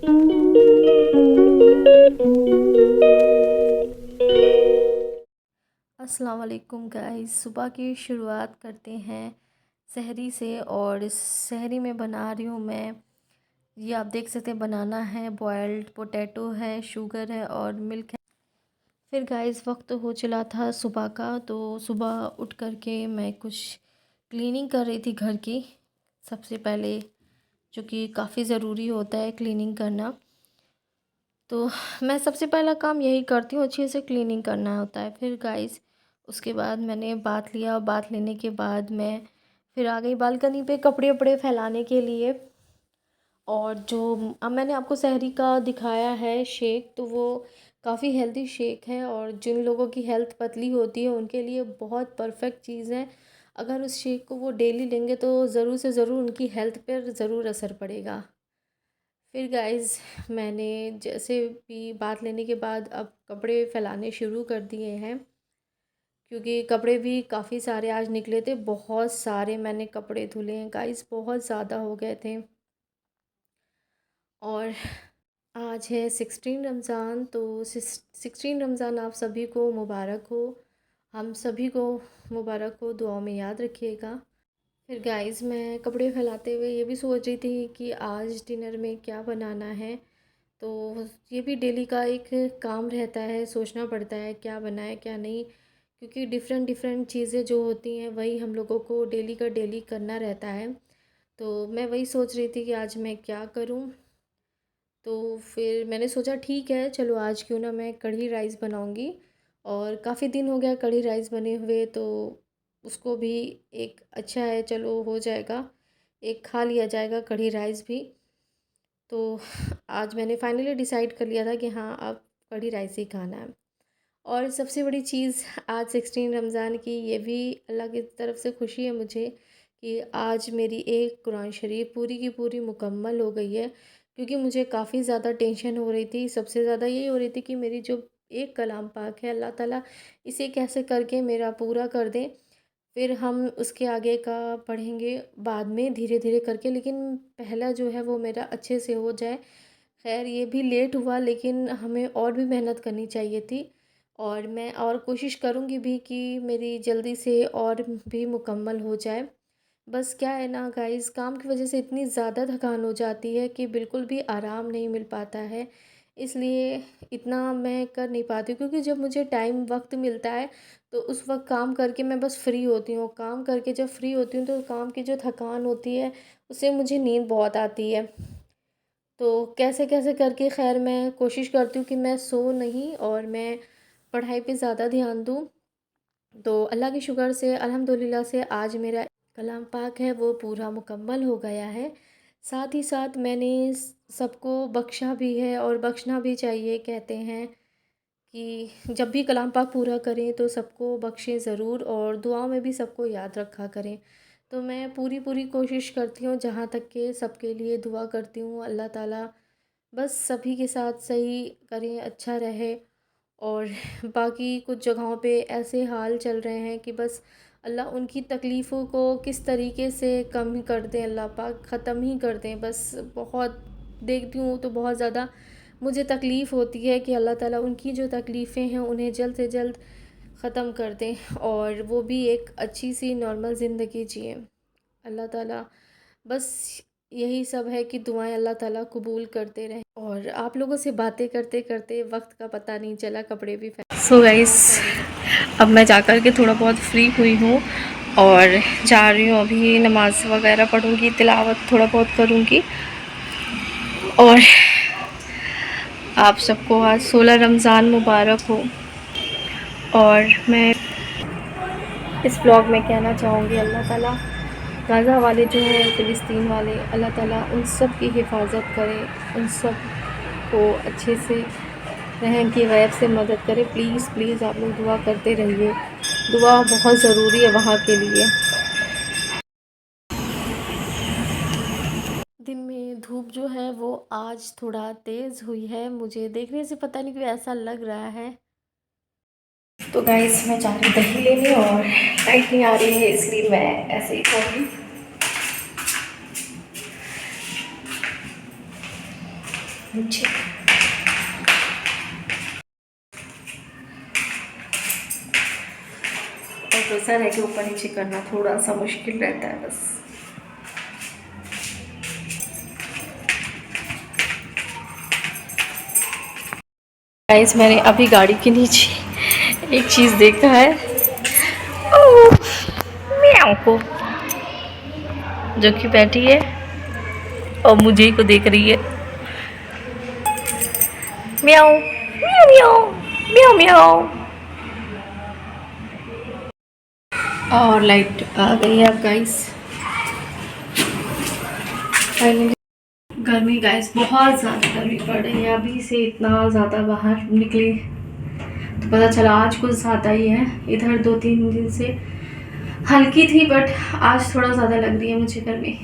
अस्सलाम वालेकुम गाइस। सुबह की शुरुआत करते हैं सहरी से, और इस सहरी में बना रही हूँ मैं, ये आप देख सकते हैं, बनाना है, बॉयल्ड पोटैटो है, शुगर है और मिल्क है। फिर गाइस वक्त हो चला था सुबह का, तो सुबह उठ कर के मैं कुछ क्लीनिंग कर रही थी घर की। सबसे पहले, जो कि काफ़ी ज़रूरी होता है क्लीनिंग करना, तो मैं सबसे पहला काम यही करती हूँ, अच्छे से क्लीनिंग करना होता है। फिर गाइस उसके बाद मैंने बाथ लिया, और बाथ लेने के बाद मैं फिर आ गई बालकनी पे कपड़े वपड़े फैलाने के लिए। और जो अब मैंने आपको सहरी का दिखाया है शेक, तो वो काफ़ी हेल्दी शेक है, और जिन लोगों की हेल्थ पतली होती है उनके लिए बहुत परफेक्ट चीज़ है। अगर उस शेक को वो डेली लेंगे तो ज़रूर से ज़रूर उनकी हेल्थ पर ज़रूर असर पड़ेगा। फिर गाइस मैंने जैसे भी बात लेने के बाद अब कपड़े फैलाने शुरू कर दिए हैं, क्योंकि कपड़े भी काफ़ी सारे आज निकले थे। बहुत सारे मैंने कपड़े धुले हैं गाइस, बहुत ज़्यादा हो गए थे। और आज है 16 रमज़ान, तो 16 रमज़ान आप सभी को मुबारक हो। हम सभी को मुबारक हो, दुआ में याद रखिएगा। फिर गाइस मैं कपड़े फैलाते हुए ये भी सोच रही थी कि आज डिनर में क्या बनाना है। तो ये भी डेली का एक काम रहता है, सोचना पड़ता है क्या बनाए क्या नहीं, क्योंकि डिफ़रेंट डिफ़रेंट चीज़ें जो होती हैं वही हम लोगों को डेली का डेली करना रहता है। तो मैं वही सोच रही थी कि आज मैं क्या करूं। तो फिर मैंने सोचा ठीक है, चलो आज क्यों ना मैं कढ़ी राइस बनाऊंगी। और काफ़ी दिन हो गया कढ़ी राइस बने हुए, तो उसको भी एक अच्छा है, चलो हो जाएगा, एक खा लिया जाएगा कढ़ी राइस भी। तो आज मैंने फाइनली डिसाइड कर लिया था कि हाँ, अब कढ़ी राइस ही खाना है। और सबसे बड़ी चीज़ आज 16 रमज़ान की, ये भी अल्लाह की तरफ से खुशी है मुझे कि आज मेरी एक कुरान शरीफ पूरी की पूरी मुकम्मल हो गई है। क्योंकि मुझे काफ़ी ज़्यादा टेंशन हो रही थी, सबसे ज़्यादा यही हो रही थी कि मेरी जो एक कलाम पाक है, अल्लाह ताला इसे कैसे करके मेरा पूरा कर दें। फिर हम उसके आगे का पढ़ेंगे बाद में धीरे धीरे करके, लेकिन पहला जो है वो मेरा अच्छे से हो जाए। खैर ये भी लेट हुआ, लेकिन हमें और भी मेहनत करनी चाहिए थी, और मैं और कोशिश करूँगी भी कि मेरी जल्दी से और भी मुकम्मल हो जाए। बस क्या है ना गाइस, काम की वजह से इतनी ज़्यादा थकान हो जाती है कि बिल्कुल भी आराम नहीं मिल पाता है। इसलिए इतना मैं कर नहीं पाती हूँ, क्योंकि जब मुझे टाइम वक्त मिलता है तो उस वक्त काम करके मैं बस फ्री होती हूँ। काम करके जब फ्री होती हूँ तो काम की जो थकान होती है उससे मुझे नींद बहुत आती है। तो कैसे कैसे करके खैर मैं कोशिश करती हूँ कि मैं सो नहीं और मैं पढ़ाई पे ज़्यादा ध्यान दूँ। तो अल्लाह के शुक्र से अल्हम्दुलिल्लाह से आज मेरा कलाम पाक है वो पूरा मुकम्मल हो गया है। साथ ही साथ मैंने सबको बख्शा भी है, और बख्शना भी चाहिए। कहते हैं कि जब भी कलाम पाक पूरा करें तो सबको बख्शें ज़रूर, और दुआओं में भी सबको याद रखा करें। तो मैं पूरी पूरी कोशिश करती हूँ, जहाँ तक के सबके लिए दुआ करती हूँ अल्लाह ताला बस सभी के साथ सही करें, अच्छा रहे। और बाकी कुछ जगहों पे ऐसे हाल चल रहे हैं कि बस अल्लाह उनकी तकलीफ़ों को किस तरीके से कम ही कर दें, अल्लाह पाक ख़त्म ही कर दें। बस बहुत देखती हूँ तो बहुत ज़्यादा मुझे तकलीफ़ होती है कि अल्लाह ताला उनकी जो तकलीफ़ें हैं उन्हें जल्द से जल्द ख़त्म कर दें, और वो भी एक अच्छी सी नॉर्मल ज़िंदगी जिएँ। अल्लाह ताला बस यही सब है कि दुआएं अल्लाह ताला कबूल करते रहें। और आप लोगों से बातें करते करते वक्त का पता नहीं चला, कपड़े भी सो गाइस अब मैं जा कर के थोड़ा बहुत फ्री हुई हूँ, और जा रही हूँ अभी नमाज़ वगैरह पढ़ूँगी, तिलावत थोड़ा बहुत करूँगी। और आप सबको आज 16 रमज़ान मुबारक हो। और मैं इस ब्लॉग में कहना चाहूँगी, अल्लाह ताला गाज़ा वाले जो हैं, फ़िलिस्तीन वाले, अल्लाह ताला उन सब की हिफाजत करे, उन सब को अच्छे से रहम की गैब से मदद करे। प्लीज़ प्लीज़ आप लोग दुआ करते रहिए, दुआ बहुत ज़रूरी है वहाँ के लिए। दिन में धूप जो है वो आज थोड़ा तेज़ हुई है, मुझे देखने से पता नहीं क्यों ऐसा लग रहा है। तो गाइस मैं जा रही दही लेने, और लाइट नहीं आ रही है इसलिए मैं ऐसे ही खाऊंगी। नीचे। और प्रेशर है कि ऊपर नीचे करना थोड़ा सा मुश्किल रहता है बस। गाइस मैंने अभी गाड़ी के नीचे एक चीज़ देखा है, ओह, म्याऊ को, जो कि बैठी है और मुझे को देख रही है। म्याऊ म्याऊ म्याऊ म्याऊ म्याऊ। और लाइट आ गई है अब गाइस फाइनली। गर्मी गाइस बहुत ज़्यादा गर्मी पड़ रही है, अभी से इतना ज़्यादा बाहर निकली तो पता चला आज कुछ ज़्यादा ही है। इधर 2-3 दिन से हल्की थी बट आज थोड़ा ज़्यादा लग रही है मुझे गर्मी।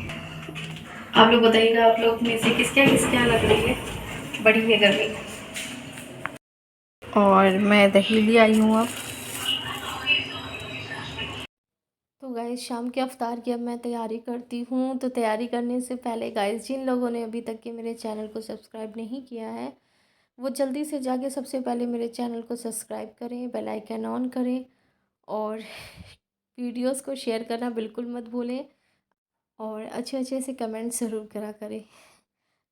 आप लोग बताइएगा, आप लोग में से किस क्या लग रही है, बड़ी है गर्मी। और मैं दही ले आई हूँ अब। तो गाइस शाम के अफ्तार की अब मैं तैयारी करती हूँ। तो तैयारी करने से पहले गाइस जिन लोगों ने अभी तक के मेरे चैनल को सब्सक्राइब नहीं किया है वो जल्दी से जाके सबसे पहले मेरे चैनल को सब्सक्राइब करें, बेल आइकन ऑन करें और वीडियोस को शेयर करना बिल्कुल मत भूलें और अच्छे अच्छे से कमेंट ज़रूर करा करें।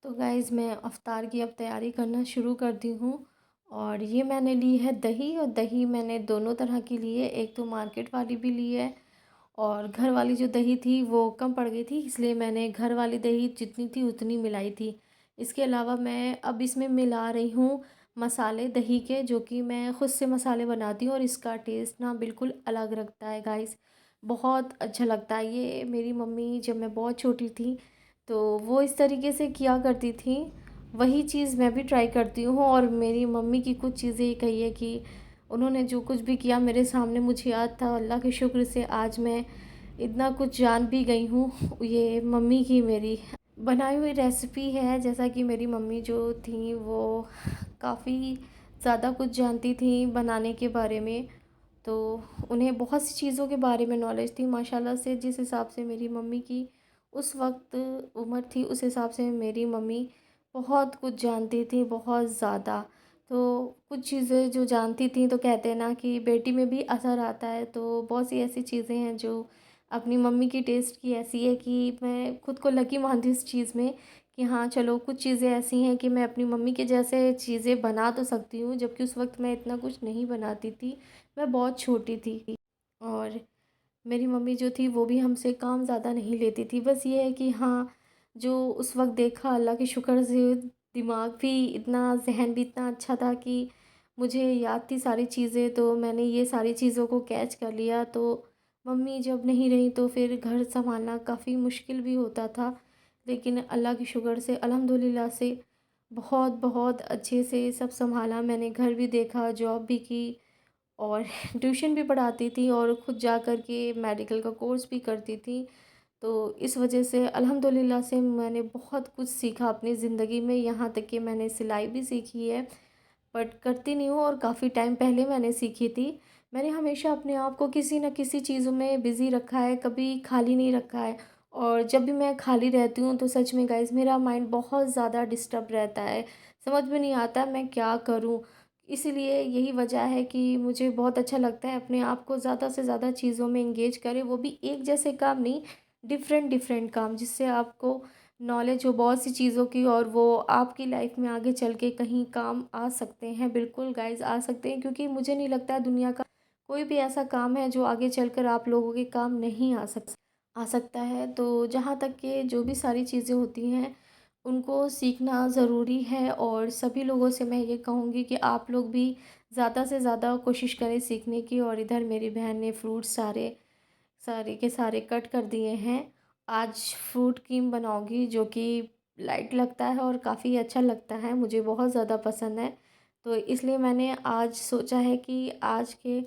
तो गाइज़ मैं अफ्तार की अब तैयारी करना शुरू करती हूँ। और ये मैंने ली है दही, और दही मैंने दोनों तरह की ली है, एक तो मार्केट वाली भी ली है और घर वाली जो दही थी वो कम पड़ गई थी, इसलिए मैंने घर वाली दही जितनी थी उतनी मिलाई थी। इसके अलावा मैं अब इसमें मिला रही हूँ मसाले दही के, जो कि मैं ख़ुद से मसाले बनाती हूँ और इसका टेस्ट ना बिल्कुल अलग लगता है गाइस, बहुत अच्छा लगता है। ये मेरी मम्मी जब मैं बहुत छोटी थी तो वो इस तरीके से किया करती थी, वही चीज़ मैं भी ट्राई करती हूँ। और मेरी मम्मी की कुछ चीज़ें ये कही है कि उन्होंने जो कुछ भी किया मेरे सामने मुझे याद था, अल्लाह के शुक्र से आज मैं इतना कुछ जान भी गई हूँ। ये मम्मी की मेरी बनाई हुई रेसिपी है। जैसा कि मेरी मम्मी जो थी वो काफ़ी ज़्यादा कुछ जानती थी बनाने के बारे में, तो उन्हें बहुत सी चीज़ों के बारे में नॉलेज थी माशाल्लाह से। जिस हिसाब से मेरी मम्मी की उस वक्त उम्र थी उस हिसाब से मेरी मम्मी बहुत कुछ जानती थी, बहुत ज़्यादा। तो कुछ चीज़ें जो जानती थी, तो कहते हैं ना कि बेटी में भी असर आता है, तो बहुत सी ऐसी चीज़ें हैं जो अपनी मम्मी की टेस्ट की ऐसी है कि मैं खुद को लकी मानती हूँ इस चीज़ में कि हाँ चलो कुछ चीज़ें ऐसी हैं कि मैं अपनी मम्मी के जैसे चीज़ें बना तो सकती हूँ, जबकि उस वक्त मैं इतना कुछ नहीं बनाती थी, मैं बहुत छोटी थी। और मेरी मम्मी जो थी वो भी हमसे काम ज़्यादा नहीं लेती थी, बस ये है कि हाँ जो उस वक्त देखा अल्लाह के शुक्र से दिमाग भी इतना, जहन भी इतना अच्छा था कि मुझे याद थी सारी चीज़ें, तो मैंने ये सारी चीज़ों को कैच कर लिया। तो मम्मी जब नहीं रही तो फिर घर संभालना काफ़ी मुश्किल भी होता था, लेकिन अल्लाह के शुक्र से अल्हम्दुलिल्लाह से बहुत बहुत अच्छे से सब संभाला। मैंने घर भी देखा, जॉब भी की और ट्यूशन भी पढ़ाती थी और ख़ुद जा कर के मेडिकल का कोर्स भी करती थी। तो इस वजह से अल्हम्दुलिल्लाह से मैंने बहुत कुछ सीखा अपनी ज़िंदगी में, यहाँ तक कि मैंने सिलाई भी सीखी है, बट करती नहीं हूँ और काफ़ी टाइम पहले मैंने सीखी थी। मैंने हमेशा अपने आप को किसी न किसी चीज़ों में बिज़ी रखा है, कभी खाली नहीं रखा है। और जब भी मैं खाली रहती हूँ तो सच में गाइस मेरा माइंड बहुत ज़्यादा डिस्टर्ब रहता है, समझ में नहीं आता मैं क्या करूँ। इसीलिए यही वजह है कि मुझे बहुत अच्छा लगता है अपने आप को ज़्यादा से ज़्यादा चीज़ों में एंगेज करें, वो भी एक जैसे काम नहीं, डिफरेंट डिफरेंट काम, जिससे आपको नॉलेज हो बहुत सी चीज़ों की और वो आपकी लाइफ में आगे चल के कहीं काम आ सकते हैं। बिल्कुल गाइस आ सकते हैं, क्योंकि मुझे नहीं लगता है दुनिया का कोई भी ऐसा काम है जो आगे चलकर आप लोगों के काम नहीं आ सकता है। तो जहाँ तक कि जो भी सारी चीज़ें होती हैं उनको सीखना ज़रूरी है, और सभी लोगों से मैं ये कहूँगी कि आप लोग भी ज़्यादा से ज़्यादा कोशिश करें सीखने की। और इधर मेरी बहन ने फ्रूट्स सारे सारे के सारे कट कर दिए हैं। आज फ्रूट क्रीम बनाऊंगी जो कि लाइट लगता है और काफ़ी अच्छा लगता है, मुझे बहुत ज़्यादा पसंद है। तो इसलिए मैंने आज सोचा है कि आज के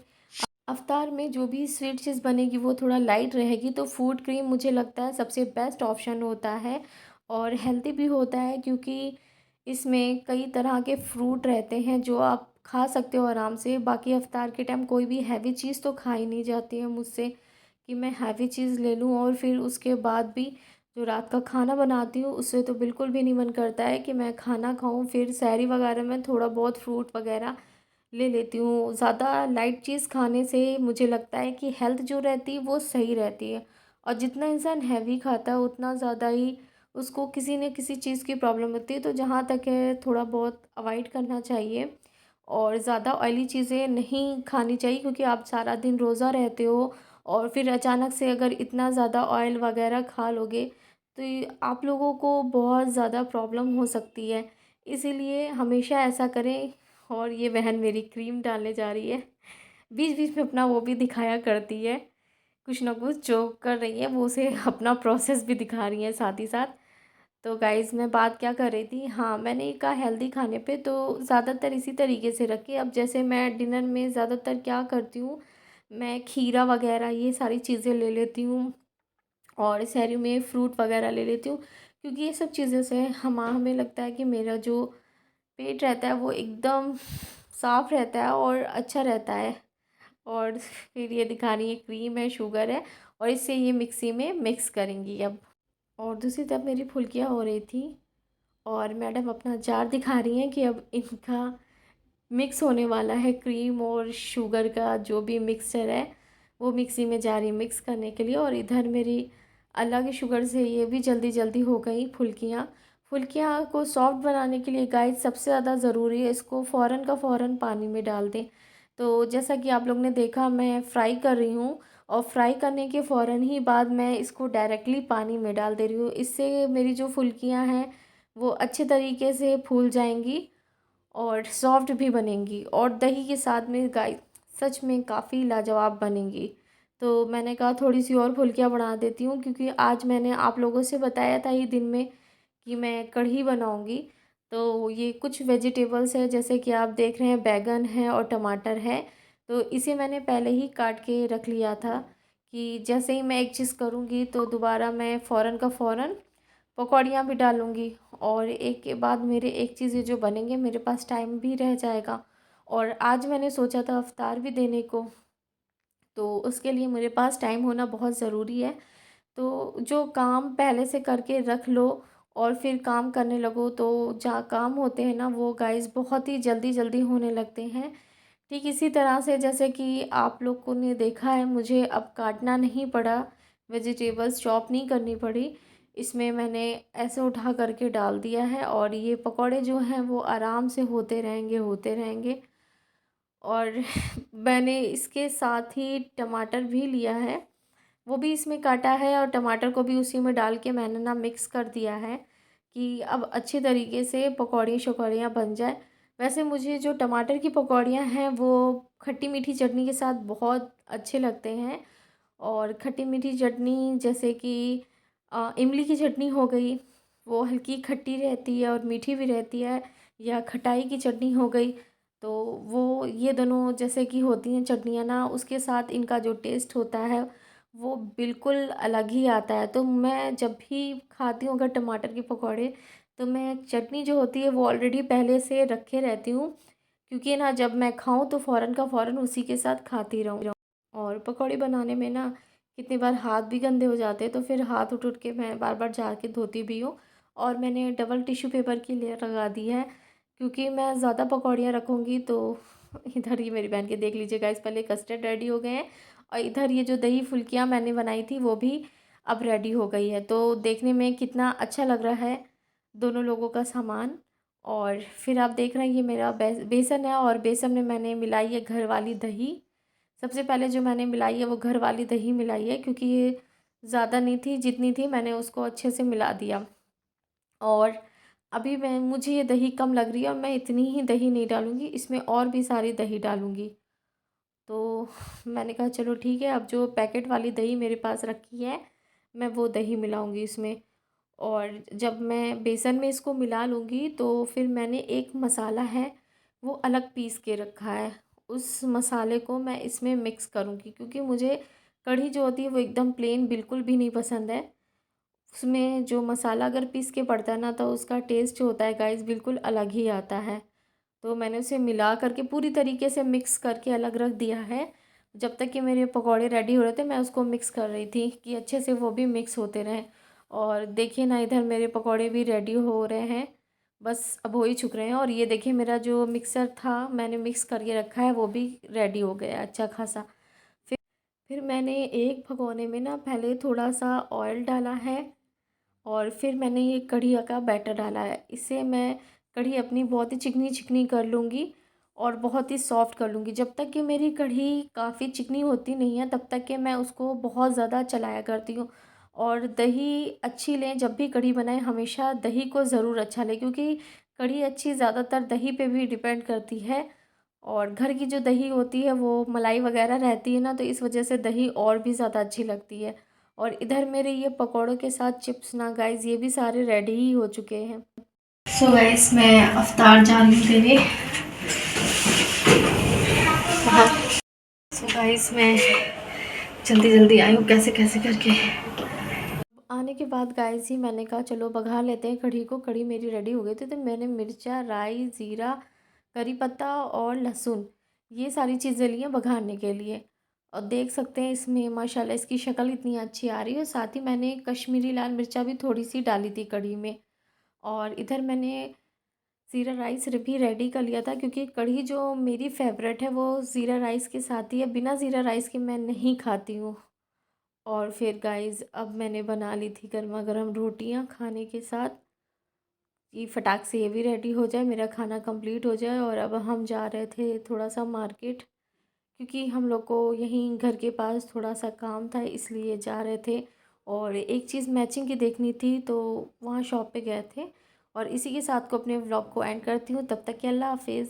अफ्तार में जो भी स्वीट चीज़ बनेगी वो थोड़ा लाइट रहेगी, तो फ्रूट क्रीम मुझे लगता है सबसे बेस्ट ऑप्शन होता है और हेल्दी भी होता है, क्योंकि इसमें कई तरह के फ्रूट रहते हैं जो आप खा सकते हो आराम से। बाकी अफ्तार के टाइम कोई भी हैवी चीज़ तो खाई नहीं जाती है मुझसे कि मैं हैवी चीज़ ले लूँ और फिर उसके बाद भी जो रात का खाना बनाती हूँ उससे तो बिल्कुल भी नहीं मन करता है कि मैं खाना खाऊँ। फिर सहरी वगैरह में थोड़ा बहुत फ्रूट वगैरह ले लेती हूँ। ज़्यादा लाइट चीज़ खाने से मुझे लगता है कि हेल्थ जो रहती है वो सही रहती है, और जितना इंसान हैवी खाता है उतना ज़्यादा ही उसको किसी न किसी चीज़ की प्रॉब्लम होती है। तो जहाँ तक है थोड़ा बहुत अवॉइड करना चाहिए, और ज़्यादा ऑयली चीज़ें नहीं खानी चाहिए, क्योंकि आप सारा दिन रोज़ा रहते हो और फिर अचानक से अगर इतना ज़्यादा ऑयल वगैरह खा लोगे तो ये आप लोगों को बहुत ज़्यादा प्रॉब्लम हो सकती है। इसीलिए हमेशा ऐसा करें। और ये बहन मेरी क्रीम डालने जा रही है, बीच-बीच में अपना वो भी दिखाया करती है, कुछ ना कुछ जो कर रही है वो उसे अपना प्रोसेस भी दिखा रही है साथ ही साथ। तो गाइज़ मैं बात क्या कर रही थी, हाँ, मैंने ये कहा हेल्दी खाने पे, तो ज़्यादातर इसी तरीके से रखी। अब जैसे मैं डिनर में ज़्यादातर क्या करती हूँ, मैं खीरा वगैरह ये सारी चीज़ें ले लेती हूँ, और सहरी में फ्रूट वगैरह ले लेती हूँ, क्योंकि ये सब चीज़ों से हमें लगता है कि मेरा जो पेट रहता है वो एकदम साफ़ रहता है और अच्छा रहता है। और फिर ये दिखा रही है क्रीम है, शुगर है, और इससे ये मिक्सी में मिक्स करेंगी अब। और दूसरी तरफ मेरी फुल्कियाँ हो रही थी, और मैडम अपना जार दिखा रही हैं कि अब इनका मिक्स होने वाला है, क्रीम और शुगर का जो भी मिक्सचर है वो मिक्सी में जा रही है मिक्स करने के लिए। और इधर मेरी अलग शुगर से ये भी जल्दी जल्दी हो गई फुल्कियाँ। फुल्कियाँ को सॉफ्ट बनाने के लिए गाइस सबसे ज़्यादा ज़रूरी है इसको फ़ौरन का फ़ौरन पानी में डाल दें। तो जैसा कि आप लोग ने देखा मैं फ्राई कर रही हूँ, और फ्राई करने के फ़ौरन ही बाद मैं इसको डायरेक्टली पानी में डाल दे रही हूँ। इससे मेरी जो फुल्कियाँ हैं वो अच्छे तरीके से फूल जाएंगी और सॉफ्ट भी बनेंगी, और दही के साथ में गाइस सच में काफ़ी लाजवाब बनेंगी। तो मैंने कहा थोड़ी सी और फुल्कियाँ बना देती हूँ, क्योंकि आज मैंने आप लोगों से बताया था ये दिन में कि मैं कढ़ी बनाऊँगी। तो ये कुछ वेजिटेबल्स है, जैसे कि आप देख रहे हैं बैंगन है और टमाटर है। तो इसे मैंने पहले ही काट के रख लिया था कि जैसे ही मैं एक चीज़ करूँगी तो दोबारा मैं फ़ौरन का फ़ौरन पकौड़ियाँ भी डालूँगी, और एक के बाद मेरे एक चीज़ ये जो बनेंगे मेरे पास टाइम भी रह जाएगा। और आज मैंने सोचा था इफ्तार भी देने को, तो उसके लिए मेरे पास टाइम होना बहुत ज़रूरी है। तो जो काम पहले से करके रख लो और फिर काम करने लगो, तो जहाँ काम होते हैं ना वो गाइस बहुत ही जल्दी जल्दी होने लगते हैं। ठीक इसी तरह से जैसे कि आप लोगों ने देखा है मुझे अब काटना नहीं पड़ा, वेजिटेबल्स चॉप नहीं करनी पड़ी। इसमें मैंने ऐसे उठा करके डाल दिया है, और ये पकौड़े जो हैं वो आराम से होते रहेंगे होते रहेंगे। और मैंने इसके साथ ही टमाटर भी लिया है, वो भी इसमें काटा है, और टमाटर को भी उसी में डाल के मैंने ना मिक्स कर दिया है कि अब अच्छे तरीके से पकौड़ी-शकौड़ियाँ बन जाए। वैसे मुझे जो टमाटर की पकौड़ियाँ हैं वो खट्टी मीठी चटनी के साथ बहुत अच्छे लगते हैं। और खट्टी मीठी चटनी जैसे कि इमली की चटनी हो गई, वो हल्की खट्टी रहती है और मीठी भी रहती है, या खटाई की चटनी हो गई। तो वो ये दोनों जैसे कि होती हैं चटनियाँ ना, उसके साथ इनका जो टेस्ट होता है वो बिल्कुल अलग ही आता है। तो मैं जब भी खाती हूँ अगर टमाटर के पकौड़े, तो मैं चटनी जो होती है वो ऑलरेडी पहले से रखे रहती हूँ, क्योंकि ना जब मैं खाऊँ तो फ़ौरन का फ़ौरन उसी के साथ खाती रहूँ। और पकौड़े बनाने में ना कितनी बार हाथ भी गंदे हो जाते हैं, तो फिर हाथ उठ उठ के मैं बार बार जा के धोती भी हूँ। और मैंने डबल टिश्यू पेपर की लेयर लगा दी है, क्योंकि मैं ज़्यादा पकौड़ियाँ रखूँगी तो इधर ये मेरी बहन के देख लीजिए गाइस, पहले कस्टर्ड रेडी हो गए हैं, और इधर ये जो दही फुल्कियाँ मैंने बनाई थी वो भी अब रेडी हो गई है। तो देखने में कितना अच्छा लग रहा है दोनों लोगों का सामान। और फिर आप देख रहे हैं ये मेरा बेसन है, और बेसन में मैंने मिलाई है घर वाली दही। सबसे पहले जो मैंने मिलाई है वो घर वाली दही मिलाई है, क्योंकि ये ज़्यादा नहीं थी, जितनी थी मैंने उसको अच्छे से मिला दिया। और अभी मैं मुझे ये दही कम लग रही है और मैं इतनी ही दही नहीं डालूँगी, इसमें और भी सारी दही डालूँगी। तो मैंने कहा चलो ठीक है, अब जो पैकेट वाली दही मेरे पास रखी है मैं वो दही मिलाऊँगी इसमें। और जब मैं बेसन में इसको मिला लूँगी तो फिर मैंने एक मसाला है वो अलग पीस के रखा है, उस मसाले को मैं इसमें मिक्स करूँगी, क्योंकि मुझे कढ़ी जो होती है वो एकदम प्लेन बिल्कुल भी नहीं पसंद है। उसमें जो मसाला अगर पीस के पड़ता है ना तो उसका टेस्ट जो होता है गाइस बिल्कुल अलग ही आता है। तो मैंने उसे मिला करके पूरी तरीके से मिक्स करके अलग रख दिया है। जब तक कि मेरे पकौड़े रेडी हो रहे थे मैं उसको मिक्स कर रही थी कि अच्छे से वो भी मिक्स होते रहें। और देखिए ना, इधर मेरे पकौड़े भी रेडी हो रहे हैं, बस अब हो ही चुक रहे हैं। और ये देखिए मेरा जो मिक्सर था, मैंने मिक्स करके रखा है, वो भी रेडी हो गया अच्छा खासा। फिर फिर मैंने एक भगोने में ना पहले थोड़ा सा ऑयल डाला है, और फिर मैंने ये कढ़ी का बैटर डाला है। इससे मैं कढ़ी अपनी बहुत ही चिकनी चिकनी कर लूँगी और बहुत ही सॉफ्ट कर लूँगी। जब तक कि मेरी कढ़ी काफ़ी चिकनी होती नहीं है, तब तक कि मैं उसको बहुत ज़्यादा चलाया करती हूँ। और दही अच्छी लें, जब भी कढ़ी बनाएं हमेशा दही को ज़रूर अच्छा लें, क्योंकि कढ़ी अच्छी ज़्यादातर दही पे भी डिपेंड करती है। और घर की जो दही होती है वो मलाई वगैरह रहती है ना, तो इस वजह से दही और भी ज़्यादा अच्छी लगती है। और इधर मेरे ये पकौड़ों के साथ चिप्स ना गाइस, ये भी सारे रेडी ही हो चुके हैं। सो गाइस, मैं अफ्तार जा रही हूँ देने। सो गाइस, मैं जल्दी जल्दी आई हूँ कैसे कैसे करके। आने के बाद गाइस ही मैंने कहा चलो बघार लेते हैं कढ़ी को। कढ़ी मेरी रेडी हो गई थी, तो मैंने मिर्चा, राई, ज़ीरा, करी पत्ता और लहसुन, ये सारी चीज़ें ली हैं बघारने के लिए। और देख सकते हैं इसमें माशाल्लाह इसकी शक्ल इतनी अच्छी आ रही है। और साथ ही मैंने कश्मीरी लाल मिर्चा भी थोड़ी सी डाली थी कढ़ी में। और इधर मैंने ज़ीरा राइस भी रेडी कर लिया था, क्योंकि कढ़ी जो मेरी फेवरेट है वो ज़ीरा राइस के साथ ही है, बिना ज़ीरा राइस के मैं नहीं खाती हूँ। और फिर गाइस अब मैंने बना ली थी गर्मा गर्म रोटियां खाने के साथ, कि फटाक से ये भी रेडी हो जाए, मेरा खाना कंप्लीट हो जाए। और अब हम जा रहे थे थोड़ा सा मार्केट, क्योंकि हम लोग को यहीं घर के पास थोड़ा सा काम था, इसलिए जा रहे थे। और एक चीज़ मैचिंग की देखनी थी, तो वहाँ शॉप पे गए थे। और इसी के साथ को अपने व्लॉग को एंड करती हूँ। तब तक के अल्लाह हाफिज़।